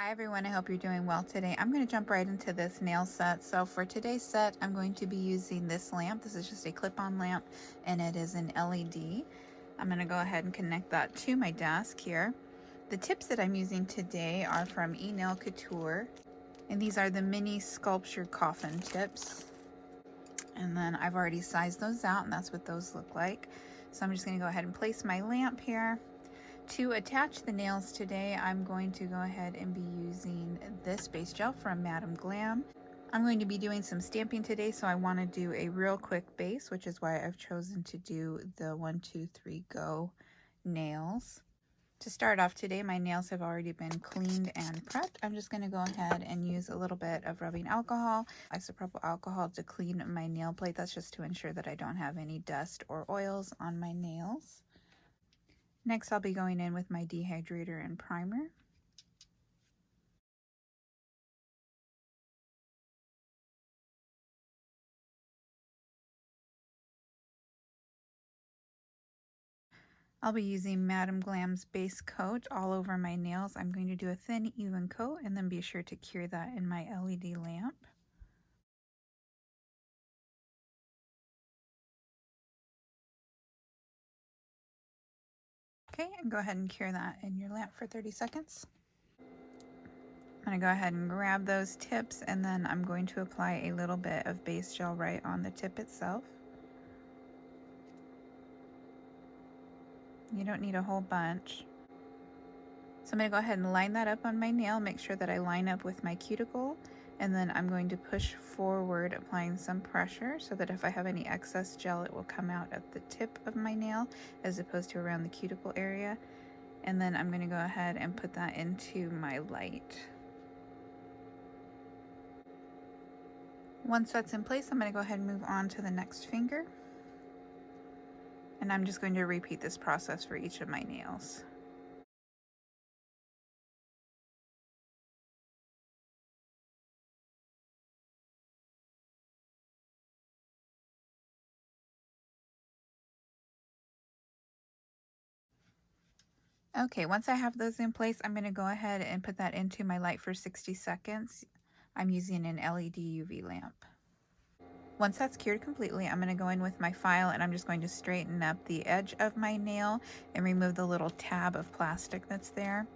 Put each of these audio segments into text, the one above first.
Hi everyone, I hope you're doing well today. I'm going to jump right into this nail set. So for today's set, I'm going to be using this lamp. This is just a clip-on lamp and it is an LED. I'm going to go ahead and connect that to my desk here. The tips that I'm using today are from Nail Couture, and these are the mini sculptured coffin tips. And then I've already sized those out and that's what those look like. So I'm just going to go ahead and place my lamp here. To attach the nails today, I'm going to go ahead and be using this base gel from Madam Glam. I'm going to be doing some stamping today, so I want to do a real quick base, which is why I've chosen to do the 1, 2, 3, go nails. To start off today, my nails have already been cleaned and prepped. I'm just going to go ahead and use a little bit of rubbing alcohol, isopropyl alcohol, to clean my nail plate. That's just to ensure that I don't have any dust or oils on my nails. Next, I'll be going in with my dehydrator and primer. I'll be using Madam Glam's base coat all over my nails. I'm going to do a thin, even coat and then be sure to cure that in my LED lamp. Okay, and go ahead and cure that in your lamp for 30 seconds. I'm going to go ahead and grab those tips, and then I'm going to apply a little bit of base gel right on the tip itself. You don't need a whole bunch. So I'm going to go ahead and line that up on my nail, make sure that I line up with my cuticle, and then I'm going to push forward, applying some pressure so that if I have any excess gel, it will come out at the tip of my nail as opposed to around the cuticle area. And then I'm going to go ahead and put that into my light. Once that's in place, I'm going to go ahead and move on to the next finger. And I'm just going to repeat this process for each of my nails. Okay, once I have those in place, I'm going to go ahead and put that into my light for 60 seconds. I'm using an LED UV lamp. Once that's cured completely, I'm going to go in with my file and I'm just going to straighten up the edge of my nail and remove the little tab of plastic that's there.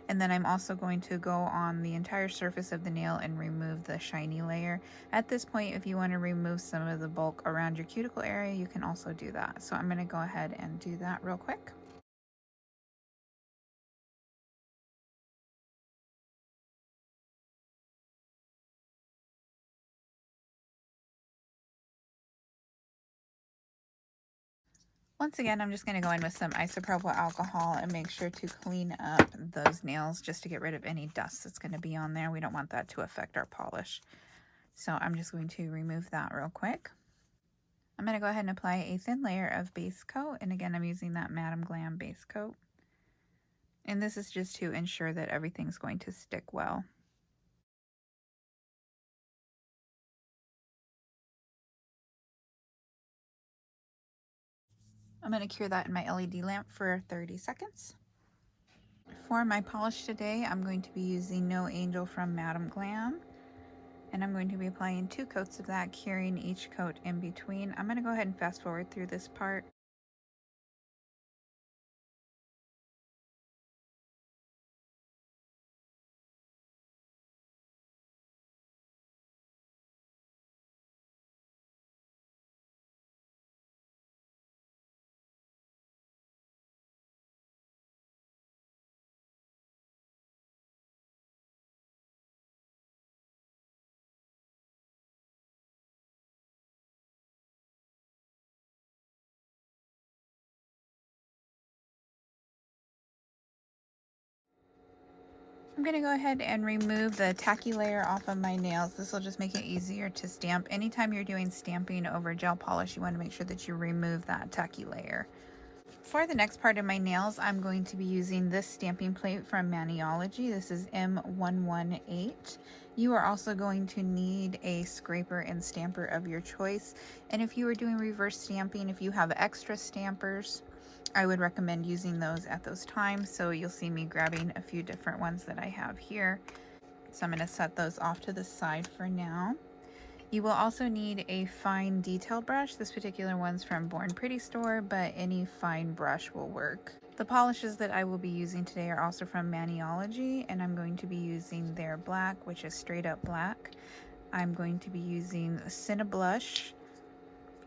And then I'm also going to go on the entire surface of the nail and remove the shiny layer. At this point, if you want to remove some of the bulk around your cuticle area, you can also do that. So I'm going to go ahead and do that real quick. Once again, I'm just going to go in with some isopropyl alcohol and make sure to clean up those nails just to get rid of any dust that's going to be on there. We don't want that to affect our polish. So I'm just going to remove that real quick. I'm going to go ahead and apply a thin layer of base coat. And again, I'm using that Madam Glam base coat. And this is just to ensure that everything's going to stick well. I'm going to cure that in my LED lamp for 30 seconds. For my polish today, I'm going to be using No Angel from Madam Glam. And I'm going to be applying 2 coats of that, curing each coat in between. I'm going to go ahead and fast forward through this part. I'm going to go ahead and remove the tacky layer off of my nails. This will just make it easier to stamp. Anytime you're doing stamping over gel polish, you want to make sure that you remove that tacky layer. For the next part of my nails, I'm going to be using this stamping plate from Maniology. This is M118. You are also going to need a scraper and stamper of your choice. And if you are doing reverse stamping, if you have extra stampers, I would recommend using those at those times. So you'll see me grabbing a few different ones that I have here. So I'm going to set those off to the side for now. You will also need a fine detail brush. This particular one's from Born Pretty store, but any fine brush will work. The polishes that I will be using today are also from Maniology, and I'm going to be using their black, which is straight up black. I'm going to be using Cineblush,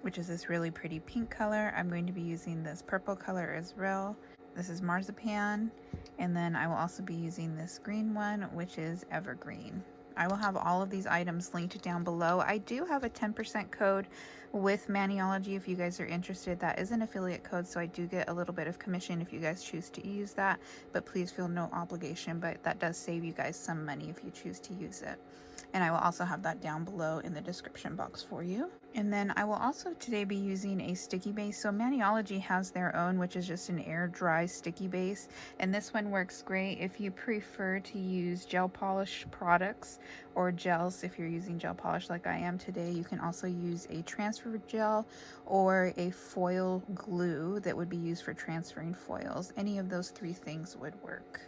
which is this really pretty pink color. I'm going to be using this purple color as well. This is Marzipan. And then I will also be using this green one, which is Evergreen. I will have all of these items linked down below. I do have a 10% code with Maniology if you guys are interested. That is an affiliate code, so I do get a little bit of commission if you guys choose to use that, but please feel no obligation, but that does save you guys some money if you choose to use it. And I will also have that down below in the description box for you. And then I will also today be using a sticky base. So Maniology has their own, which is just an air dry sticky base. And this one works great if you prefer to use gel polish products or gels. If you're using gel polish like I am today, you can also use a transfer gel or a foil glue that would be used for transferring foils. Any of those three things would work.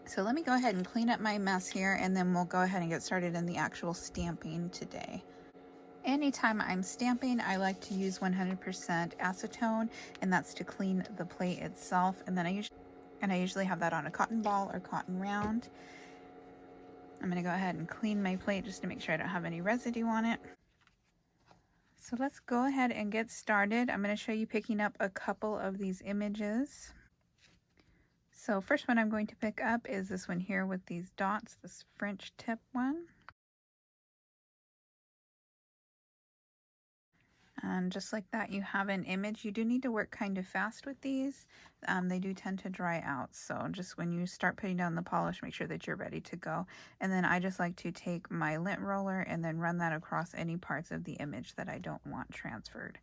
So let me go ahead and clean up my mess here, and then we'll go ahead and get started in the actual stamping today. Anytime I'm stamping, I like to use 100% acetone, and that's to clean the plate itself. And then I usually have that on a cotton ball or cotton round. I'm going to go ahead and clean my plate just to make sure I don't have any residue on it. So let's go ahead and get started. I'm going to show you picking up a couple of these images. So first one I'm going to pick up is this one here with these dots, this French tip one. And just like that, you have an image. You do need to work kind of fast with these. They do tend to dry out. So just when you start putting down the polish, make sure that you're ready to go. And then I just like to take my lint roller and then run that across any parts of the image that I don't want transferred.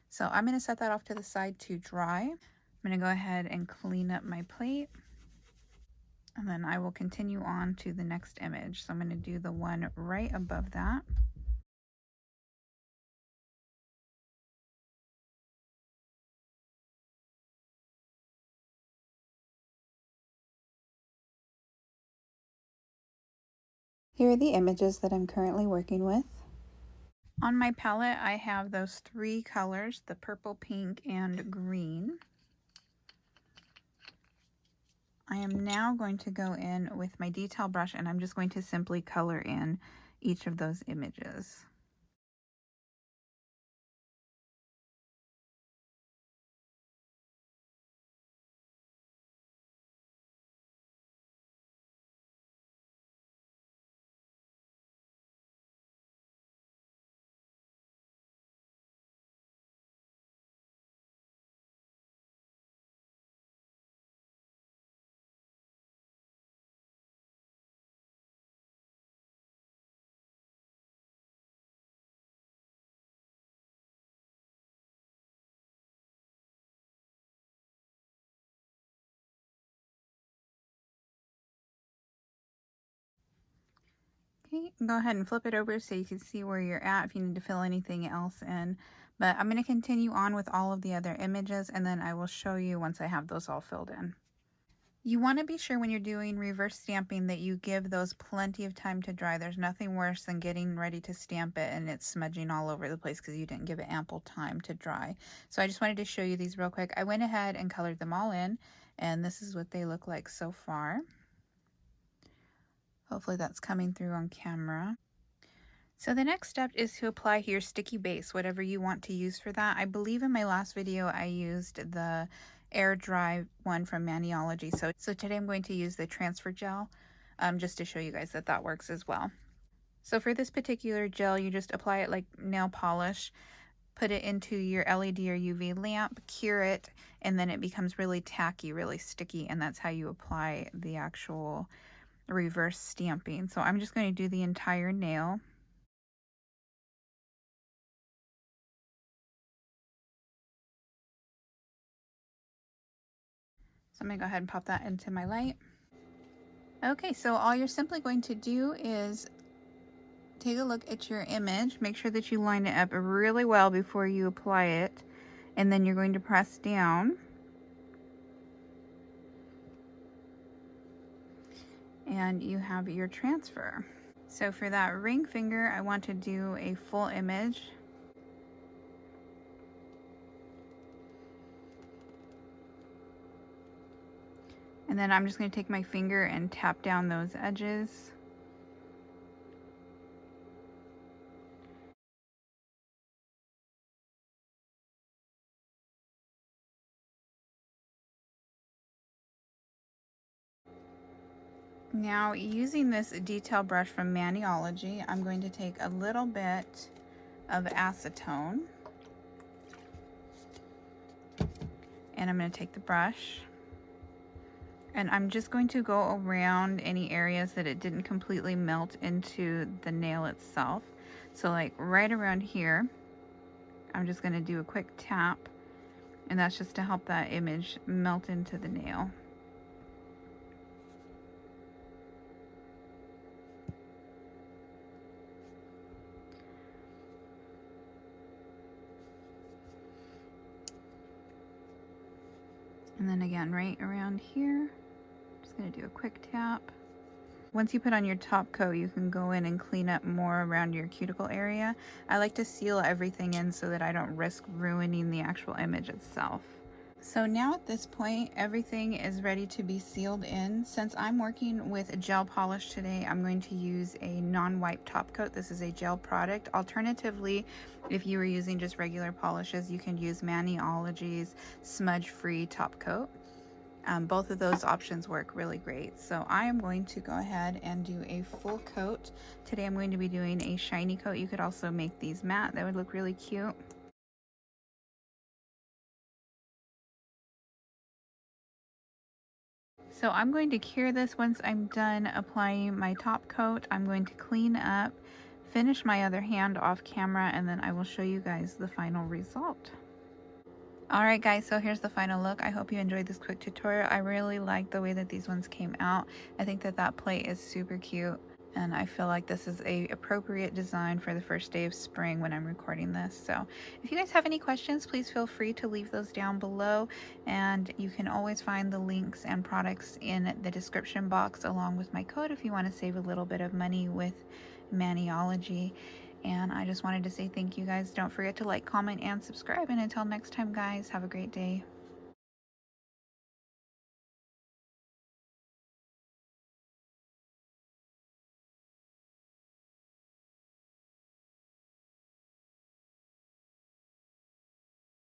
So I'm going to set that off to the side to dry. I'm going to go ahead and clean up my plate. And then I will continue on to the next image. So I'm going to do the one right above that. Here are the images that I'm currently working with. On my palette, I have those three colors, the purple, pink, and green. I am now going to go in with my detail brush, and I'm just going to simply color in each of those images. Okay, go ahead and flip it over so you can see where you're at if you need to fill anything else in. But I'm going to continue on with all of the other images, and then I will show you once I have those all filled in. You want to be sure when you're doing reverse stamping that you give those plenty of time to dry. There's nothing worse than getting ready to stamp it and it's smudging all over the place because you didn't give it ample time to dry. So I just wanted to show you these real quick. I went ahead and colored them all in, and this is what they look like so far. Hopefully that's coming through on camera. So the next step is to apply your sticky base, whatever you want to use for that. I believe in my last video I used the air dry one from Maniology. So today I'm going to use the transfer gel just to show you guys that that works as well. So for this particular gel, you just apply it like nail polish, put it into your LED or UV lamp, cure it, and then it becomes really tacky, really sticky, and that's how you apply the actual reverse stamping. So I'm just going to do the entire nail. So I'm going to go ahead and pop that into my light. Okay, so all you're simply going to do is take a look at your image. Make sure that you line it up really well before you apply it. And then you're going to press down. and you have your transfer. So for that ring finger, I want to do a full image. And then I'm just going to take my finger and tap down those edges. Now, using this detail brush from Maniology, I'm going to take a little bit of acetone, and I'm going to take the brush, and I'm just going to go around any areas that it didn't completely melt into the nail itself. So like right around here, I'm just going to do a quick tap, and that's just to help that image melt into the nail. And then again, right around here, just gonna do a quick tap. Once you put on your top coat, you can go in and clean up more around your cuticle area. I like to seal everything in so that I don't risk ruining the actual image itself. So now at this point, everything is ready to be sealed in. Since I'm working with gel polish today, I'm going to use a non-wipe top coat. This is a gel product. Alternatively, if you were using just regular polishes, you can use Maniology's smudge-free top coat. Both of those options work really great. So I am going to go ahead and do a full coat. Today I'm going to be doing a shiny coat. You could also make these matte. That would look really cute. So I'm going to cure this once I'm done applying my top coat. I'm going to clean up, finish my other hand off camera, and then I will show you guys the final result. Alright guys, so here's the final look. I hope you enjoyed this quick tutorial. I really like the way that these ones came out. I think that that plate is super cute, and I feel like this is a appropriate design for the first day of spring when I'm recording this. So if you guys have any questions, please feel free to leave those down below, and you can always find the links and products in the description box along with my code if you want to save a little bit of money with Maniology. And I just wanted to say thank you guys. Don't forget to like, comment, and subscribe. And until next time, guys, have a great day.